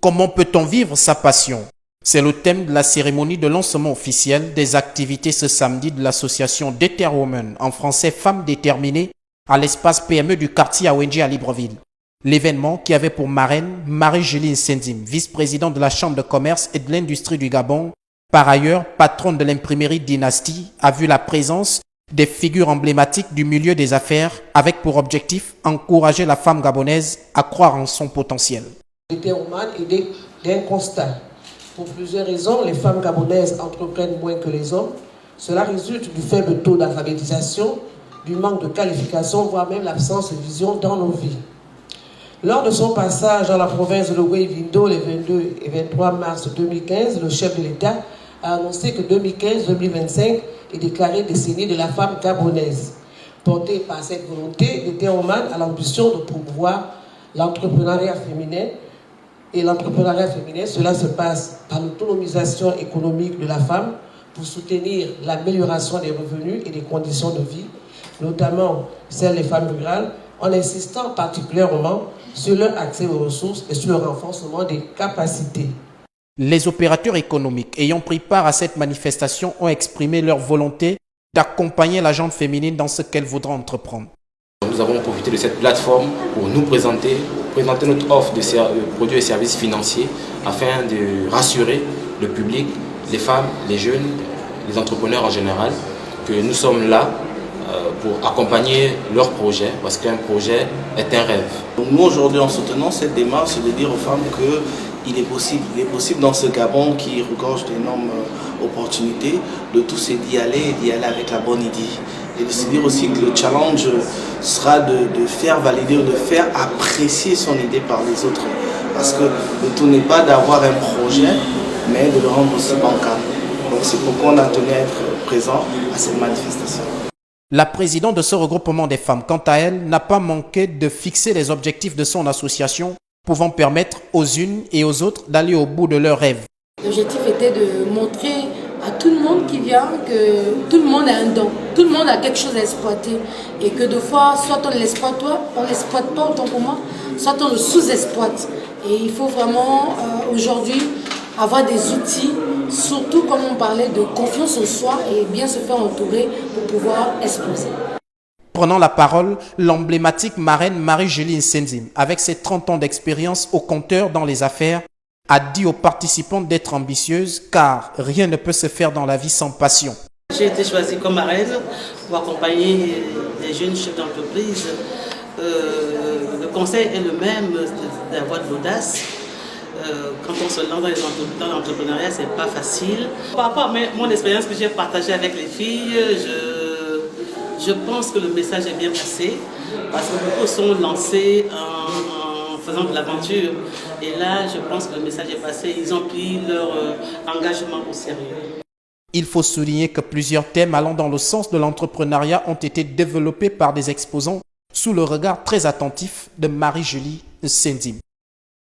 Comment peut-on vivre sa passion? C'est le thème de la cérémonie de lancement officiel des activités ce samedi de l'association Deterwomen, en français Femmes Déterminées, à l'espace PME du quartier Awenji à Libreville. L'événement, qui avait pour marraine Marie-Julie Nsendim, vice-présidente de la Chambre de commerce et de l'industrie du Gabon, par ailleurs patronne de l'imprimerie Dynastie, a vu la présence des figures emblématiques du milieu des affaires avec pour objectif encourager la femme gabonaise à croire en son potentiel. Deterwomen est d'un constat. Pour plusieurs raisons, les femmes gabonaises entreprennent moins que les hommes. Cela résulte du faible taux d'alphabétisation, du manque de qualification, voire même l'absence de vision dans nos vies. Lors de son passage dans la province de l'Ouévindo les 22 et 23 mars 2015, le chef de l'État a annoncé que 2015-2025 est déclaré décennie de la femme gabonaise. Portée par cette volonté, Deterwomen a l'ambition de promouvoir l'entrepreneuriat féminin. Et l'entrepreneuriat féminin, cela se passe par l'autonomisation économique de la femme pour soutenir l'amélioration des revenus et des conditions de vie, notamment celles des femmes rurales, en insistant particulièrement sur leur accès aux ressources et sur le renforcement des capacités. Les opérateurs économiques ayant pris part à cette manifestation ont exprimé leur volonté d'accompagner la gente féminine dans ce qu'elle voudra entreprendre. Nous avons profité de cette plateforme pour nous présenter notre offre de produits et services financiers afin de rassurer le public, les femmes, les jeunes, les entrepreneurs en général, que nous sommes là pour accompagner leurs projets, parce qu'un projet est un rêve. Nous aujourd'hui en soutenant cette démarche, c'est de dire aux femmes qu'il est possible dans ce Gabon qui regorge d'énormes opportunités, de tous d'y aller avec la bonne idée. Et de se dire aussi que le challenge sera de faire valider ou de faire apprécier son idée par les autres. Parce que le tout n'est pas d'avoir un projet, mais de le rendre aussi bancable. Donc c'est pourquoi on a tenu à être présent à cette manifestation. La présidente de ce regroupement des femmes, quant à elle, n'a pas manqué de fixer les objectifs de son association, pouvant permettre aux unes et aux autres d'aller au bout de leurs rêves. L'objectif était de montrer à tout le monde qui vient que tout le monde a un don, tout le monde a quelque chose à exploiter et que deux fois, soit on l'exploite pas autant pour moi, soit on le sous-exploite. Et il faut vraiment aujourd'hui avoir des outils, surtout comme on parlait de confiance en soi et bien se faire entourer pour pouvoir exploser. Prenant la parole, l'emblématique marraine Marie-Julie Nsendim, avec ses 30 ans d'expérience au compteur dans les affaires, a dit aux participantes d'être ambitieuses car rien ne peut se faire dans la vie sans passion. J'ai été choisie comme marraine pour accompagner les jeunes chefs d'entreprise. Le conseil est le même, d'avoir de l'audace. Quand on se lance dans l'entrepreneuriat, c'est pas facile. Par rapport à mon expérience que j'ai partagée avec les filles, je pense que le message est bien passé parce que beaucoup sont lancés en faisant de l'aventure. Et là, je pense que le message est passé. Ils ont pris leur engagement au sérieux. Il faut souligner que plusieurs thèmes allant dans le sens de l'entrepreneuriat ont été développés par des exposants sous le regard très attentif de Marie-Julie Nsendim.